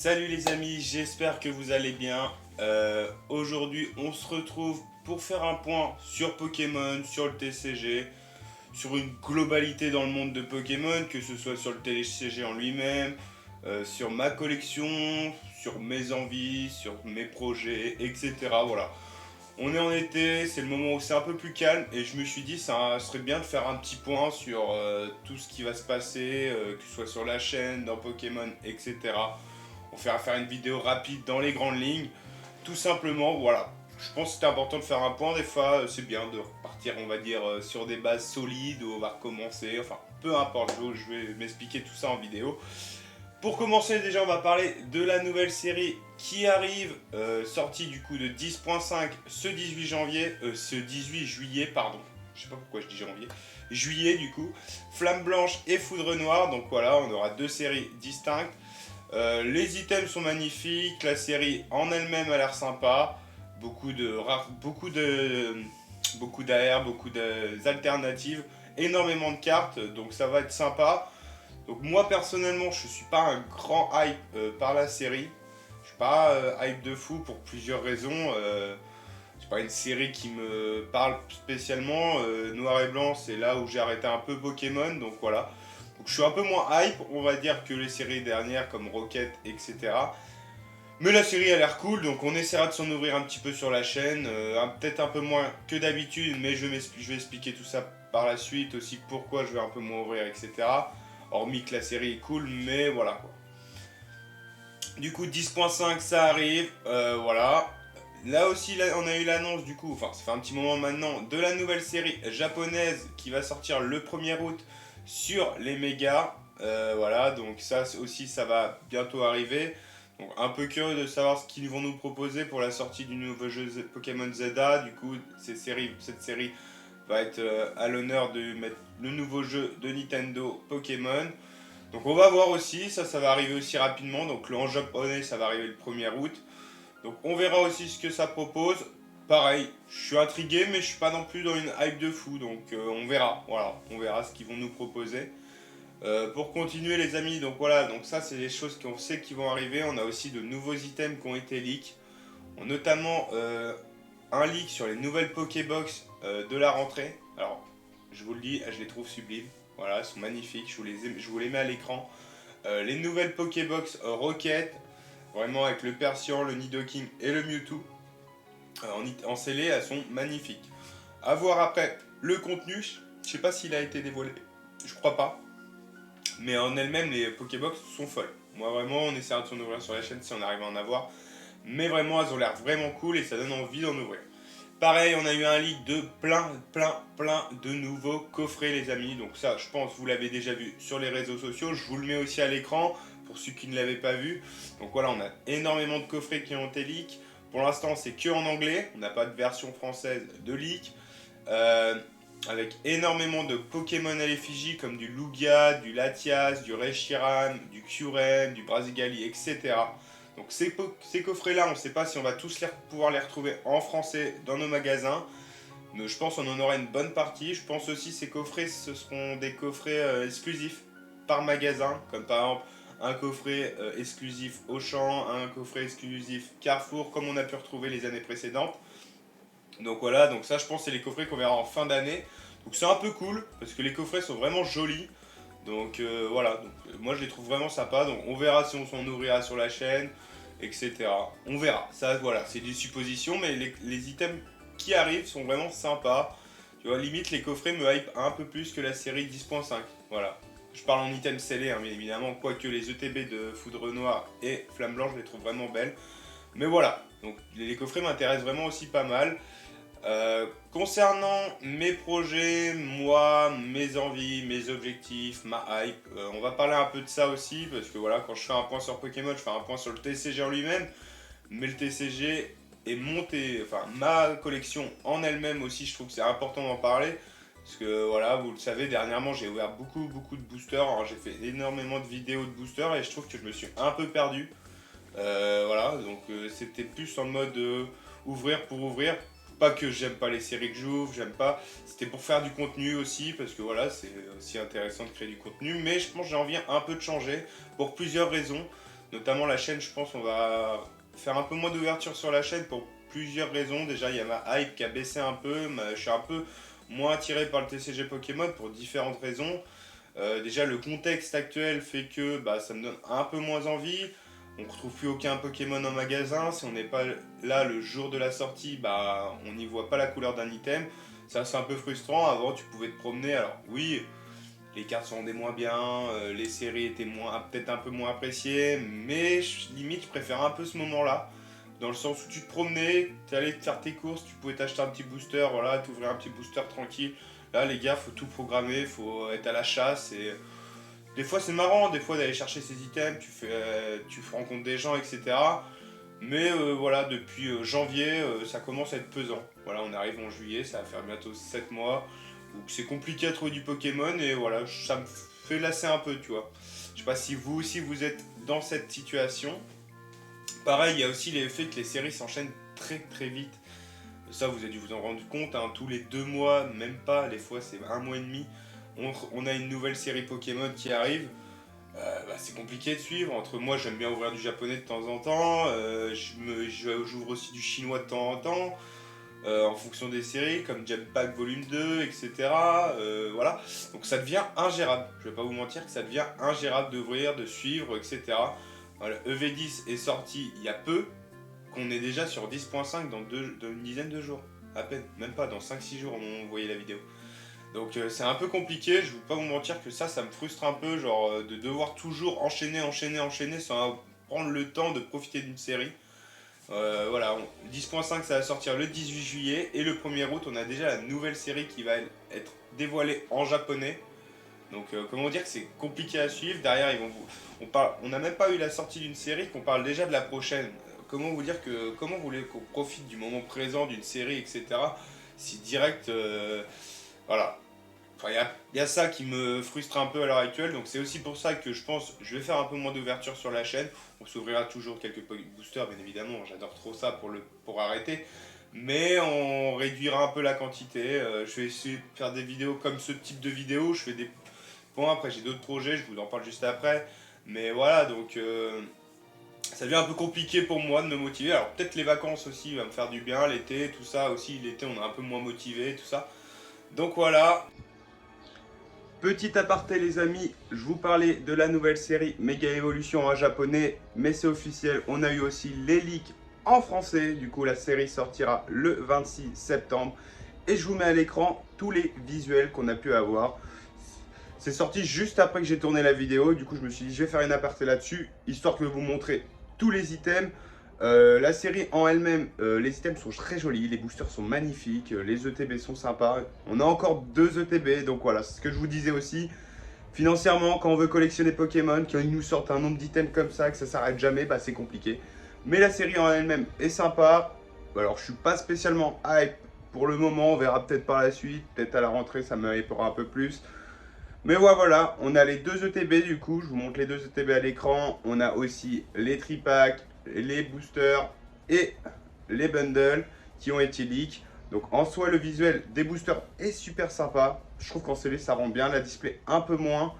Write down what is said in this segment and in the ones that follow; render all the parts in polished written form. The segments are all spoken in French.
Salut les amis, j'espère que vous allez bien. Aujourd'hui, on se retrouve pour faire un point sur Pokémon, sur le TCG, sur une globalité dans le monde de Pokémon, que ce soit sur le TCG en lui-même, sur ma collection, sur mes envies, sur mes projets, etc. Voilà. On est en été, c'est le moment où c'est un peu plus calme et je me suis dit ça serait bien de faire un petit point sur tout ce qui va se passer, que ce soit sur la chaîne, dans Pokémon, etc. On va faire une vidéo rapide dans les grandes lignes. Tout simplement, voilà. Je pense que c'est important de faire un point. Des fois, c'est bien de repartir, on va dire, sur des bases solides où on va recommencer. Enfin, peu importe, je vais m'expliquer tout ça en vidéo. Pour commencer, déjà, on va parler de la nouvelle série qui arrive, sortie du coup de 10.5 ce 18 janvier, ce 18 juillet, pardon. Je sais pas pourquoi je dis janvier. Juillet, du coup. Flamme Blanche et Foudre Noire. Donc voilà, on aura deux séries distinctes. Les items sont magnifiques, la série en elle-même a l'air sympa, beaucoup d'AR, beaucoup d'alternatives, énormément de cartes, donc ça va être sympa. Donc moi personnellement, je suis pas un grand hype par la série, je suis pas hype de fou pour plusieurs raisons. C'est pas une série qui me parle spécialement. Noir et Blanc, c'est là où j'ai arrêté un peu Pokémon, donc voilà. Donc je suis un peu moins hype, on va dire, que les séries dernières comme Rocket, etc. Mais la série a l'air cool, donc on essaiera de s'en ouvrir un petit peu sur la chaîne. Peut-être un peu moins que d'habitude, mais je vais expliquer tout ça par la suite, aussi pourquoi je vais un peu moins ouvrir, etc. Hormis que la série est cool, mais voilà quoi. Du coup, 10.5 ça arrive, voilà. Là aussi, là, on a eu l'annonce du coup, enfin ça fait un petit moment maintenant, de la nouvelle série japonaise qui va sortir le 1er août sur les mégas. Voilà, donc ça aussi ça va bientôt arriver. Donc un peu curieux de savoir ce qu'ils vont nous proposer pour la sortie du nouveau jeu Pokémon ZA. Du coup, cette série va être à l'honneur de mettre le nouveau jeu de Nintendo Pokémon. Donc on va voir aussi, ça va arriver aussi rapidement. Donc en japonais ça va arriver le 1er août. Donc on verra aussi ce que ça propose. Pareil, je suis intrigué mais je suis pas non plus dans une hype de fou. Donc on verra, voilà, on verra ce qu'ils vont nous proposer. Pour continuer les amis, donc voilà, donc ça c'est les choses qu'on sait qui vont arriver. On a aussi de nouveaux items qui ont été leaks. On a notamment un leak sur les nouvelles Pokébox de la rentrée. Alors je vous le dis, je les trouve sublimes. Voilà, elles sont magnifiques, je vous les mets à l'écran. Les nouvelles Pokébox Rocket, vraiment avec le Persian, le Nidoking et le Mewtwo. En scellé, elles sont magnifiques. A voir après le contenu, je sais pas s'il a été dévoilé, je crois pas. Mais en elle-même, les Pokébox sont folles. Moi vraiment, on essaiera de s'en ouvrir sur la chaîne si on arrive à en avoir. Mais vraiment, elles ont l'air vraiment cool et ça donne envie d'en ouvrir. Pareil, on a eu un leak de plein de nouveaux coffrets les amis. Donc ça, je pense, vous l'avez déjà vu sur les réseaux sociaux. Je vous le mets aussi à l'écran pour ceux qui ne l'avaient pas vu. Donc voilà, on a énormément de coffrets qui ont été leaks. Pour l'instant, c'est que en anglais. On n'a pas de version française de leak. Avec énormément de Pokémon à l'effigie comme du Lugia, du Latias, du Reshiram, du Kyurem, du Brazigali, etc. Donc ces coffrets-là, on ne sait pas si on va tous pouvoir les retrouver en français dans nos magasins. Mais je pense qu'on en aura une bonne partie. Je pense aussi que ces coffrets, ce seront des coffrets exclusifs par magasin. Comme par exemple un coffret exclusif Auchan, un coffret exclusif Carrefour, comme on a pu retrouver les années précédentes. Donc voilà, donc ça je pense c'est les coffrets qu'on verra en fin d'année. Donc c'est un peu cool, parce que les coffrets sont vraiment jolis. Donc voilà, donc, moi je les trouve vraiment sympas. Donc on verra si on s'en ouvrira sur la chaîne, etc. On verra, ça voilà, c'est des suppositions, mais les items qui arrivent sont vraiment sympas. Tu vois, limite les coffrets me hype un peu plus que la série 10.5. Voilà. Je parle en items scellés, hein, bien évidemment, quoique les ETB de Foudre Noire et Flamme Blanche, je les trouve vraiment belles. Mais voilà, donc les coffrets m'intéressent vraiment aussi pas mal. Concernant mes projets, moi, mes envies, mes objectifs, ma hype, on va parler un peu de ça aussi, parce que voilà, quand je fais un point sur Pokémon, je fais un point sur le TCG en lui-même, mais le TCG est monté, enfin ma collection en elle-même aussi, je trouve que c'est important d'en parler, parce que voilà, vous le savez, dernièrement j'ai ouvert beaucoup de boosters, alors j'ai fait énormément de vidéos de boosters, et je trouve que je me suis un peu perdu. Voilà, donc c'était plus en mode ouvrir pour ouvrir. Pas que j'aime pas les séries que j'ouvre, j'aime pas. C'était pour faire du contenu aussi, parce que voilà, c'est aussi intéressant de créer du contenu. Mais je pense que j'ai envie un peu de changer pour plusieurs raisons. Notamment la chaîne, je pense on va faire un peu moins d'ouverture sur la chaîne pour plusieurs raisons. Déjà, il y a ma hype qui a baissé un peu, je suis un peu moins attiré par le TCG Pokémon pour différentes raisons. Déjà, le contexte actuel fait que ça me donne un peu moins envie. On ne retrouve plus aucun Pokémon en magasin. Si on n'est pas là le jour de la sortie, on n'y voit pas la couleur d'un item. Ça, c'est un peu frustrant. Avant, tu pouvais te promener. Alors, oui, les cartes sont des moins bien, les séries étaient peut-être un peu moins appréciées, mais limite, je préfère un peu ce moment-là. Dans le sens où tu te promenais, tu allais te faire tes courses, tu pouvais t'acheter un petit booster, voilà, t'ouvrir un petit booster tranquille. Là, les gars, faut tout programmer, faut être à la chasse. Et des fois, c'est marrant, des fois, d'aller chercher ces items, tu rencontres des gens, etc. Mais voilà, depuis janvier, ça commence à être pesant. Voilà, on arrive en juillet, ça va faire bientôt 7 mois. Donc c'est compliqué à trouver du Pokémon et voilà, ça me fait lasser un peu, tu vois. Je sais pas si vous aussi vous êtes dans cette situation. Pareil, il y a aussi l'effet que les séries s'enchaînent très très vite. Ça, vous avez dû vous en rendre compte, hein, tous les 2 mois, même pas, les fois c'est un mois et demi, on a une nouvelle série Pokémon qui arrive. C'est compliqué de suivre. Entre moi, j'aime bien ouvrir du japonais de temps en temps, j'ouvre aussi du chinois de temps en temps. En fonction des séries, comme Jetpack Volume 2, etc. Voilà. Donc ça devient ingérable. Je vais pas vous mentir que ça devient ingérable d'ouvrir, de suivre, etc. Voilà. EV10 est sorti il y a peu, qu'on est déjà sur 10.5 dans une dizaine de jours. À peine, même pas, dans 5-6 jours, on voyait la vidéo. Donc c'est un peu compliqué, je ne vais pas vous mentir que ça me frustre un peu, genre de devoir toujours enchaîner sans prendre le temps de profiter d'une série. Voilà, 10.5 ça va sortir le 18 juillet et le 1er août on a déjà la nouvelle série qui va être dévoilée en japonais. Donc comment dire que c'est compliqué à suivre. Derrière on n'a même pas eu la sortie d'une série qu'on parle déjà de la prochaine. Comment vous voulez qu'on profite du moment présent d'une série, etc. Si direct voilà. Enfin, il y a ça qui me frustre un peu à l'heure actuelle, donc c'est aussi pour ça que je pense je vais faire un peu moins d'ouverture sur la chaîne. On s'ouvrira toujours quelques boosters, bien évidemment, j'adore trop ça pour arrêter. Mais on réduira un peu la quantité. Je vais essayer de faire des vidéos comme ce type de vidéo. Je fais des points, après j'ai d'autres projets, je vous en parle juste après. Mais voilà, donc ça devient un peu compliqué pour moi de me motiver. Alors peut-être les vacances aussi va me faire du bien, l'été, tout ça aussi. L'été on est un peu moins motivé, tout ça. Donc voilà. Petit aparté les amis, je vous parlais de la nouvelle série Mega Evolution en japonais, mais c'est officiel, on a eu aussi les leaks en français, du coup la série sortira le 26 septembre et je vous mets à l'écran tous les visuels qu'on a pu avoir. C'est sorti juste après que j'ai tourné la vidéo, du coup je me suis dit je vais faire une aparté là-dessus, histoire de vous montrer tous les items. La série en elle-même, les items sont très jolis, les boosters sont magnifiques, les ETB sont sympas. On a encore 2 ETB, donc voilà, c'est ce que je vous disais aussi. Financièrement, quand on veut collectionner Pokémon, quand ils nous sortent un nombre d'items comme ça, que ça s'arrête jamais, c'est compliqué. Mais la série en elle-même est sympa. Alors je suis pas spécialement hype pour le moment, on verra peut-être par la suite, peut-être à la rentrée ça me hypera un peu plus. Mais voilà, on a les 2 ETB du coup, je vous montre les 2 ETB à l'écran. On a aussi les tripacks, les boosters et les bundles qui ont été leaks. Donc en soi le visuel des boosters est super sympa. Je trouve qu'en CV ça rend bien, la display un peu moins.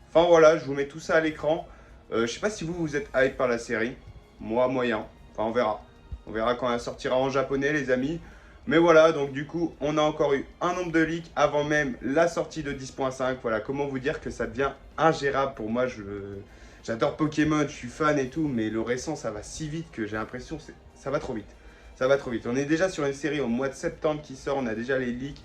Enfin voilà, je vous mets tout ça à l'écran. Je sais pas si vous êtes hype par la série. Moi moyen. Enfin on verra. On verra quand elle sortira en japonais les amis. Mais voilà, donc du coup, on a encore eu un nombre de leaks avant même la sortie de 10.5. Voilà, comment vous dire que ça devient ingérable pour moi. J'adore Pokémon, je suis fan et tout, mais le récent, ça va si vite que j'ai l'impression que ça va trop vite. Ça va trop vite. On est déjà sur une série au mois de septembre qui sort, on a déjà les leaks.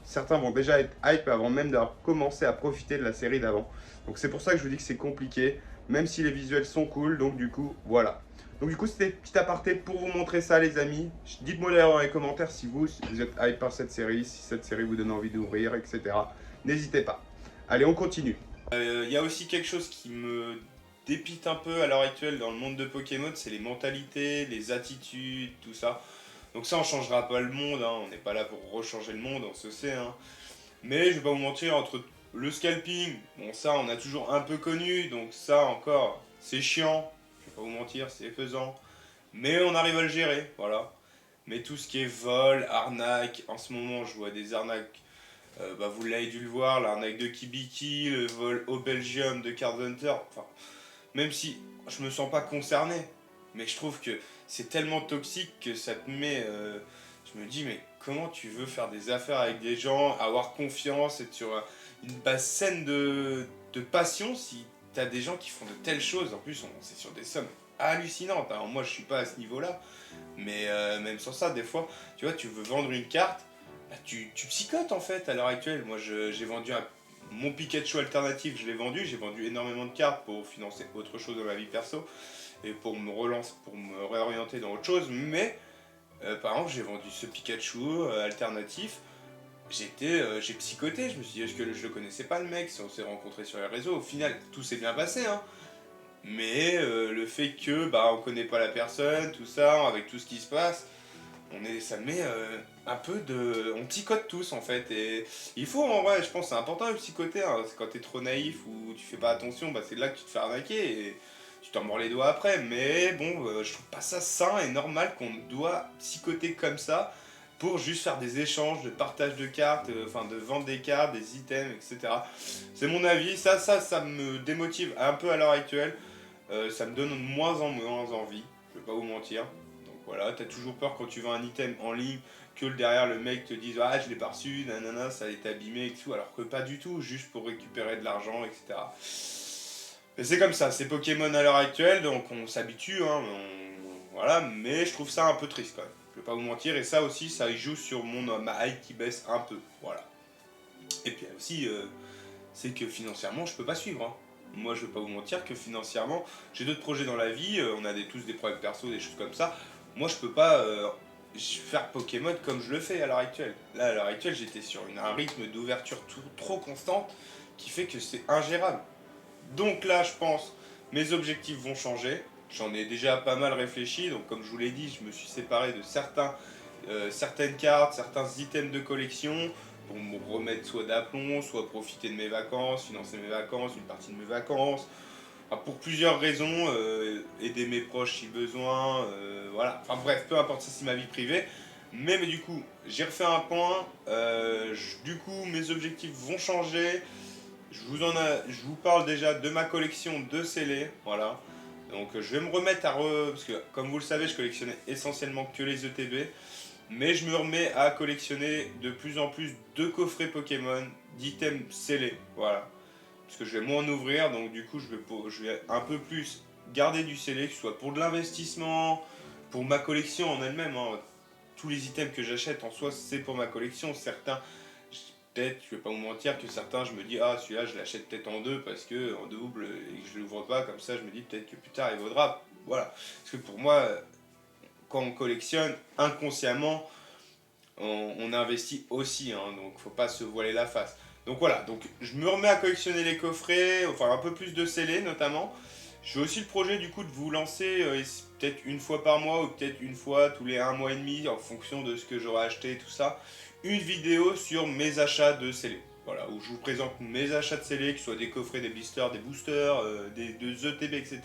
Certains vont déjà être hype avant même d'avoir commencé à profiter de la série d'avant. Donc c'est pour ça que je vous dis que c'est compliqué, même si les visuels sont cool. Donc du coup, voilà. Donc du coup, c'était petit aparté pour vous montrer ça, les amis. Dites-moi d'ailleurs dans les commentaires si vous êtes hype par cette série, si cette série vous donne envie d'ouvrir, etc. N'hésitez pas. Allez, on continue. Il y a aussi quelque chose qui me dépite un peu à l'heure actuelle dans le monde de Pokémon, c'est les mentalités, les attitudes, tout ça. Donc ça, on changera pas le monde, hein. On n'est pas là pour rechanger le monde, on se sait. Hein. Mais je vais pas vous mentir, entre le scalping, bon ça, on a toujours un peu connu, donc ça encore, c'est chiant. Je vais pas vous mentir, c'est faisant. Mais on arrive à le gérer, voilà. Mais tout ce qui est vol, arnaque, en ce moment je vois des arnaques, vous l'avez dû le voir, l'arnaque de Kibiki, le vol au Belgium de Card Hunter. Enfin, même si je me sens pas concerné. Mais je trouve que c'est tellement toxique que ça te met. Je me dis, mais comment tu veux faire des affaires avec des gens, avoir confiance, être sur une base saine de passion si t'as des gens qui font de telles choses. En plus, c'est sur des sommes hallucinantes. Alors moi, je suis pas à ce niveau-là. Mais même sur ça, des fois, tu vois, tu veux vendre une carte, bah, tu psychotes en fait à l'heure actuelle. Moi, j'ai vendu mon Pikachu alternatif, je l'ai vendu. J'ai vendu énormément de cartes pour financer autre chose dans ma vie perso et pour me relancer, pour me réorienter dans autre chose. Mais par exemple, j'ai vendu ce Pikachu alternatif. J'ai psychoté. Je me suis dit, est-ce que je le connaissais pas le mec? Si on s'est rencontrés sur les réseaux, au final, tout s'est bien passé, hein. Mais le fait que bah on connaît pas la personne, tout ça, avec tout ce qui se passe, ça met un peu de, on psychote tous en fait. Et il faut en vrai, je pense, c'est important de psychoter. Hein. C'est quand t'es trop naïf ou tu fais pas attention, bah c'est là que tu te fais arnaquer et tu t'en mords les doigts après. Mais bon, je trouve pas ça sain et normal qu'on doit psychoter comme ça pour juste faire des échanges, de partage de cartes, enfin de vendre des cartes, des items, etc. C'est mon avis. Ça me démotive un peu à l'heure actuelle. Ça me donne de moins en moins envie, je vais pas vous mentir. Donc voilà, t'as toujours peur quand tu vends un item en ligne que derrière le mec te dise ah je l'ai pas reçu, nanana, ça a été abîmé et tout, alors que pas du tout, juste pour récupérer de l'argent, etc. Mais c'est comme ça, c'est Pokémon à l'heure actuelle, donc on s'habitue, hein, voilà, mais je trouve ça un peu triste quand même. Je vais pas vous mentir, et ça aussi, ça joue sur ma hype qui baisse un peu, voilà. Et puis aussi, c'est que financièrement, je peux pas suivre. Hein. Moi, je vais pas vous mentir que financièrement, j'ai d'autres projets dans la vie, on a tous des problèmes perso, des choses comme ça. Moi, je peux pas faire Pokémon comme je le fais à l'heure actuelle. Là, à l'heure actuelle, j'étais sur un rythme d'ouverture trop constante qui fait que c'est ingérable. Donc là, je pense, mes objectifs vont changer. J'en ai déjà pas mal réfléchi, donc comme je vous l'ai dit, je me suis séparé de certaines cartes, certains items de collection pour me remettre soit d'aplomb, soit profiter de mes vacances, financer mes vacances, une partie de mes vacances. Enfin, pour plusieurs raisons, aider mes proches si besoin, voilà. Enfin bref, peu importe, ça c'est ma vie privée. Mais du coup, j'ai refait un point. Du coup, mes objectifs vont changer. Je vous parle déjà de ma collection de scellés, voilà. Donc je vais me remettre parce que comme vous le savez, je collectionnais essentiellement que les ETB. Mais je me remets à collectionner de plus en plus de coffrets Pokémon, d'items scellés, voilà. Parce que je vais moins en ouvrir, donc du coup je vais un peu plus garder du scellé, que ce soit pour de l'investissement, pour ma collection en elle-même. Hein. Tous les items que j'achète en soi, c'est pour ma collection. Certains, peut-être, je vais pas vous mentir, que certains, je me dis, ah celui-là je l'achète peut-être en deux, parce que en double, et que je l'ouvre pas, comme ça je me dis peut-être que plus tard il vaudra. Voilà. Parce que pour moi, quand on collectionne, inconsciemment, on investit aussi, hein, donc faut pas se voiler la face. Donc voilà, donc je me remets à collectionner les coffrets, enfin un peu plus de scellés notamment. J'ai aussi le projet du coup de vous lancer peut-être une fois par mois ou peut-être une fois tous les un mois et demi en fonction de ce que j'aurai acheté et tout ça, une vidéo sur mes achats de scellés. Voilà, où je vous présente mes achats de scellés, que ce soit des coffrets, des blisters, des boosters, des ETB, etc.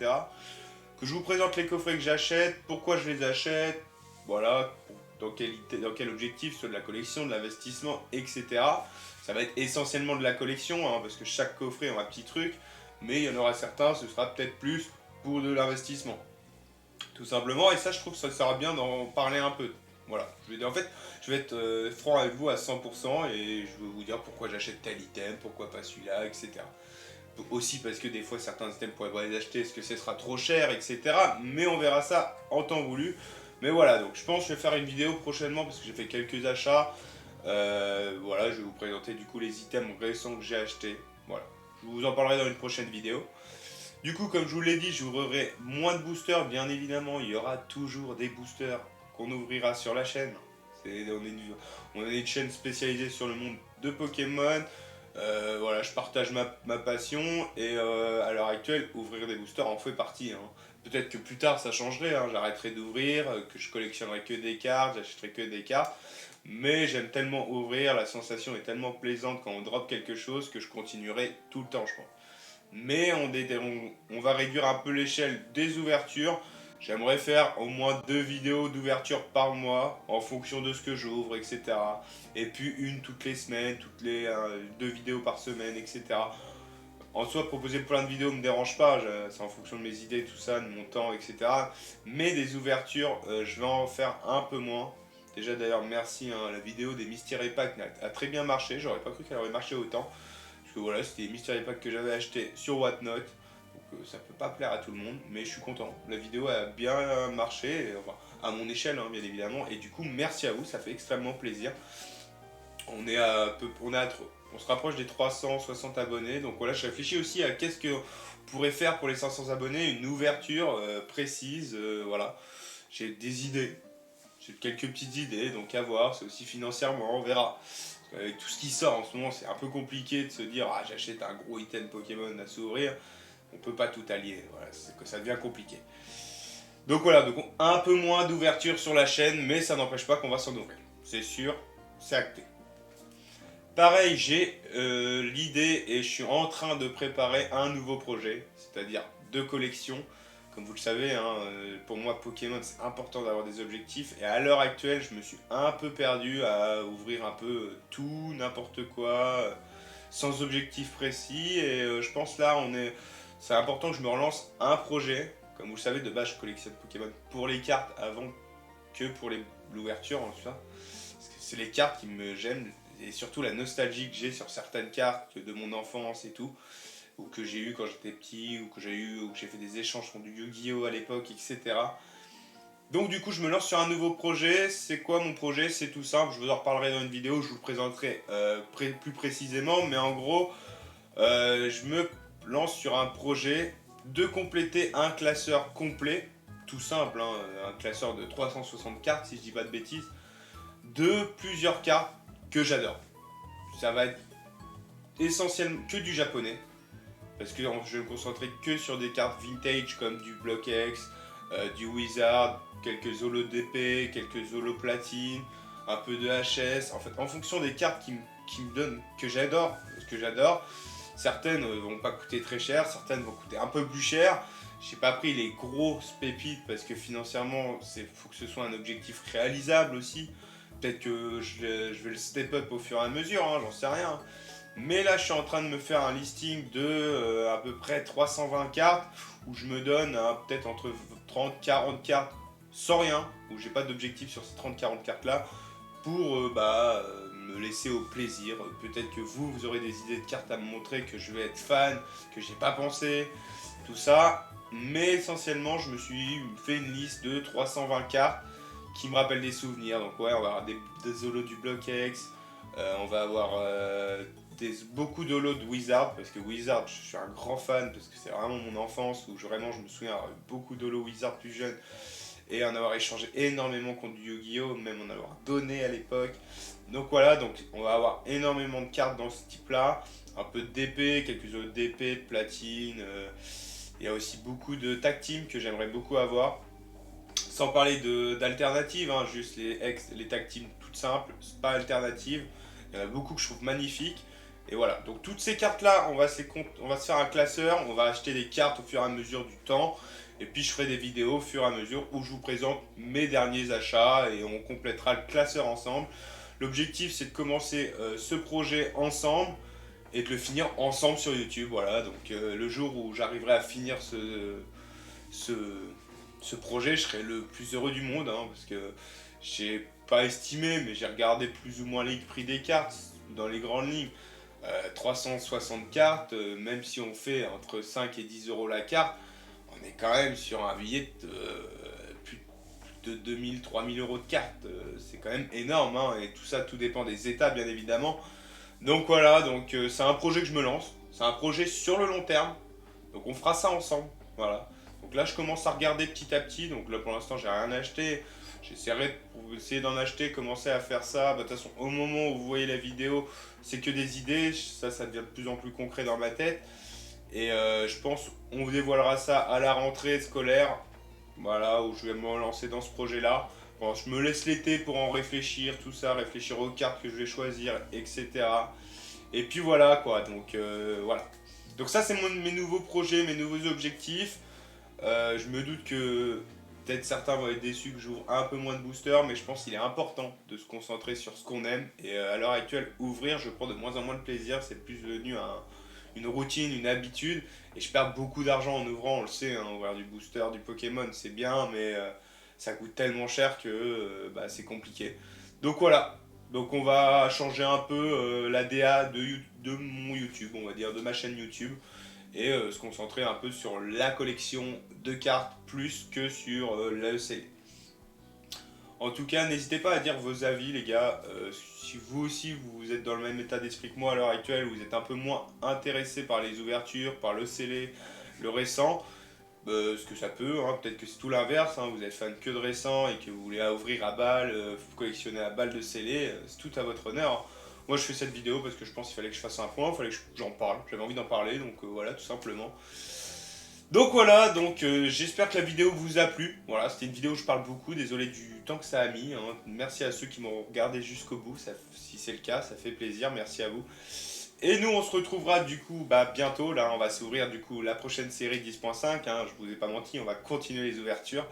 Que je vous présente les coffrets que j'achète, pourquoi je les achète, voilà, dans quel objectif, soit de la collection, de l'investissement, etc. Ça va être essentiellement de la collection, hein, parce que chaque coffret a un petit truc, mais il y en aura certains, ce sera peut-être plus pour de l'investissement. Tout simplement, et ça je trouve que ça sera bien d'en parler un peu. Voilà, en fait, je vais être franc avec vous à 100% et je vais vous dire pourquoi j'achète tel item, pourquoi pas celui-là, etc. Aussi parce que des fois certains items pourraient pas les acheter, est-ce que ce sera trop cher, etc. Mais on verra ça en temps voulu. Mais voilà, donc je pense que je vais faire une vidéo prochainement parce que j'ai fait quelques achats. Voilà, je vais vous présenter du coup les items récents que j'ai achetés. Voilà, je vous en parlerai dans une prochaine vidéo. Du coup, comme je vous l'ai dit, j'ouvrirai moins de boosters, bien évidemment. Il y aura toujours des boosters qu'on ouvrira sur la chaîne. On est une chaîne spécialisée sur le monde de Pokémon. Voilà, je partage ma passion et à l'heure actuelle, ouvrir des boosters en fait partie. Hein. Peut-être que plus tard ça changerait, hein. J'arrêterai d'ouvrir, que je collectionnerai que des cartes, j'achèterai que des cartes. Mais j'aime tellement ouvrir, la sensation est tellement plaisante quand on drop quelque chose que je continuerai tout le temps, je pense. Mais on va réduire un peu l'échelle des ouvertures. J'aimerais faire au moins 2 vidéos d'ouverture par mois en fonction de ce que j'ouvre, etc. Et puis une toutes les semaines, 2 vidéos par semaine, etc. En soi, proposer plein de vidéos me dérange pas, c'est en fonction de mes idées, tout ça, de mon temps, etc. Mais des ouvertures, je vais en faire un peu moins. Déjà d'ailleurs, merci, hein, la vidéo des Mystery Packs a très bien marché, j'aurais pas cru qu'elle aurait marché autant. Parce que voilà, c'était les Mystery Packs que j'avais acheté sur Whatnot. Donc ça peut pas plaire à tout le monde, mais je suis content. La vidéo a bien marché, enfin, à mon échelle, hein, bien évidemment. Et du coup, merci à vous, ça fait extrêmement plaisir. On se rapproche des 360 abonnés, donc voilà, je réfléchis aussi à qu'est-ce que pourrait faire pour les 500 abonnés, une ouverture précise, voilà. J'ai des idées, j'ai quelques petites idées, donc à voir, c'est aussi financièrement, on verra. Avec tout ce qui sort en ce moment, c'est un peu compliqué de se dire ah j'achète un gros item Pokémon à s'ouvrir, on peut pas tout allier, voilà, c'est que ça devient compliqué. Donc voilà, donc un peu moins d'ouverture sur la chaîne, mais ça n'empêche pas qu'on va s'en ouvrir, c'est sûr, c'est acté. Pareil, j'ai l'idée et je suis en train de préparer un nouveau projet, c'est-à-dire 2 collections. Comme vous le savez, hein, pour moi Pokémon c'est important d'avoir des objectifs et à l'heure actuelle je me suis un peu perdu à ouvrir un peu tout, n'importe quoi, sans objectif précis et je pense là c'est important que je me relance un projet. Comme vous le savez, de base je collectionne Pokémon pour les cartes avant que pour l'ouverture en tout cas. Parce que c'est les cartes qui me gênent et surtout la nostalgie que j'ai sur certaines cartes de mon enfance et tout, ou que j'ai eu quand j'étais petit, ou que j'ai fait des échanges contre du Yu-Gi-Oh à l'époque, etc. Donc du coup je me lance sur un nouveau projet. C'est quoi mon projet? C'est tout simple, je vous en reparlerai dans une vidéo, je vous le présenterai plus précisément, mais en gros je me lance sur un projet de compléter un classeur complet, tout simple, hein, un classeur de 360 cartes si je dis pas de bêtises, de plusieurs cartes que j'adore. Ça va être essentiellement que du japonais, parce que je vais me concentrer que sur des cartes vintage comme du Block X, du Wizard, quelques Holo d'épée, quelques Holo platine, un peu de HS. En fait, en fonction des cartes qui me donnent, que j'adore, certaines vont pas coûter très cher, certaines vont coûter un peu plus cher. J'ai pas pris les grosses pépites parce que financièrement, faut que ce soit un objectif réalisable aussi. Peut-être que je vais le step up au fur et à mesure, hein, j'en sais rien. Mais là, je suis en train de me faire un listing de à peu près 320 cartes où je me donne peut-être entre 30-40 cartes sans rien, où j'ai pas d'objectif sur ces 30-40 cartes là pour me laisser au plaisir. Peut-être que vous aurez des idées de cartes à me montrer que je vais être fan, que j'ai pas pensé, tout ça. Mais essentiellement, je me suis fait une liste de 320 cartes qui me rappellent des souvenirs. Donc ouais, on va avoir des holos du Block X, on va avoir beaucoup d'holos de Wizard, parce que Wizard, je suis un grand fan, parce que c'est vraiment mon enfance, où vraiment je me souviens avoir eu beaucoup d'holos Wizard plus jeune, et en avoir échangé énormément contre du Yu-Gi-Oh, même en avoir donné à l'époque. Donc voilà, donc on va avoir énormément de cartes dans ce type-là, un peu d'épée, quelques autres d'épée, de platine, il y a aussi beaucoup de tag team que j'aimerais beaucoup avoir. Sans parler d'alternatives, hein, juste les tag teams toutes simples, pas alternatives. Il y en a beaucoup que je trouve magnifiques. Et voilà, donc toutes ces cartes-là, on va se faire un classeur, on va acheter des cartes au fur et à mesure du temps. Et puis je ferai des vidéos au fur et à mesure où je vous présente mes derniers achats et on complétera le classeur ensemble. L'objectif c'est de commencer ce projet ensemble et de le finir ensemble sur YouTube. Voilà, donc le jour où j'arriverai à finir ce projet, je serai le plus heureux du monde, hein, parce que j'ai pas estimé, mais j'ai regardé plus ou moins les prix des cartes dans les grandes lignes. 360 cartes, même si on fait entre 5 et 10 euros la carte, on est quand même sur un billet de plus de 2000, 3000 euros de carte. C'est quand même énorme, hein, et tout ça, tout dépend des états, bien évidemment. Donc voilà, donc c'est un projet que je me lance. C'est un projet sur le long terme. Donc on fera ça ensemble. Voilà. Donc là, je commence à regarder petit à petit. Donc là, pour l'instant, j'ai rien acheté. J'essaierai pour essayer d'en acheter, commencer à faire ça. De toute façon, au moment où vous voyez la vidéo, c'est que des idées. Ça devient de plus en plus concret dans ma tête. Et je pense on vous dévoilera ça à la rentrée scolaire. Voilà, où je vais me lancer dans ce projet-là. Bon, je me laisse l'été pour en réfléchir, tout ça, réfléchir aux cartes que je vais choisir, etc. Et puis voilà quoi, donc voilà. Donc ça c'est mes nouveaux projets, mes nouveaux objectifs. Je me doute que peut-être certains vont être déçus que j'ouvre un peu moins de boosters, mais je pense qu'il est important de se concentrer sur ce qu'on aime. Et à l'heure actuelle, ouvrir, je prends de moins en moins de plaisir. C'est plus devenu une routine, une habitude, et je perds beaucoup d'argent en ouvrant, on le sait, hein, ouvrir du booster, du Pokémon, c'est bien, mais ça coûte tellement cher que bah, c'est compliqué. Donc voilà, donc on va changer un peu la DA de mon YouTube, on va dire, de ma chaîne YouTube, et se concentrer un peu sur la collection de cartes plus que sur l'AEC. En tout cas, n'hésitez pas à dire vos avis, les gars. Si vous aussi vous êtes dans le même état d'esprit que moi à l'heure actuelle, vous êtes un peu moins intéressé par les ouvertures, par le scellé, le récent, ce que ça peut, hein, peut-être que c'est tout l'inverse, hein, vous êtes fan que de récent et que vous voulez ouvrir à balle, vous collectionnez à balle de scellé, c'est tout à votre honneur, hein. Moi je fais cette vidéo parce que je pense qu'il fallait que je fasse un point, il fallait que j'en parle, j'avais envie d'en parler, donc voilà, tout simplement. Donc voilà, donc j'espère que la vidéo vous a plu. Voilà, c'était une vidéo où je parle beaucoup, désolé du temps que ça a mis, hein. Merci à ceux qui m'ont regardé jusqu'au bout, si c'est le cas, ça fait plaisir, merci à vous. Et nous on se retrouvera du coup bientôt, là on va s'ouvrir du coup la prochaine série 10.5, hein, je vous ai pas menti, on va continuer les ouvertures.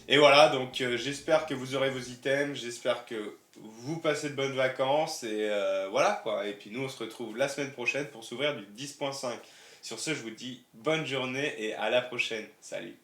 Et voilà, donc j'espère que vous aurez vos items, j'espère que vous passez de bonnes vacances, et voilà quoi. Et puis nous on se retrouve la semaine prochaine pour s'ouvrir du 10.5. Sur ce, je vous dis bonne journée et à la prochaine. Salut.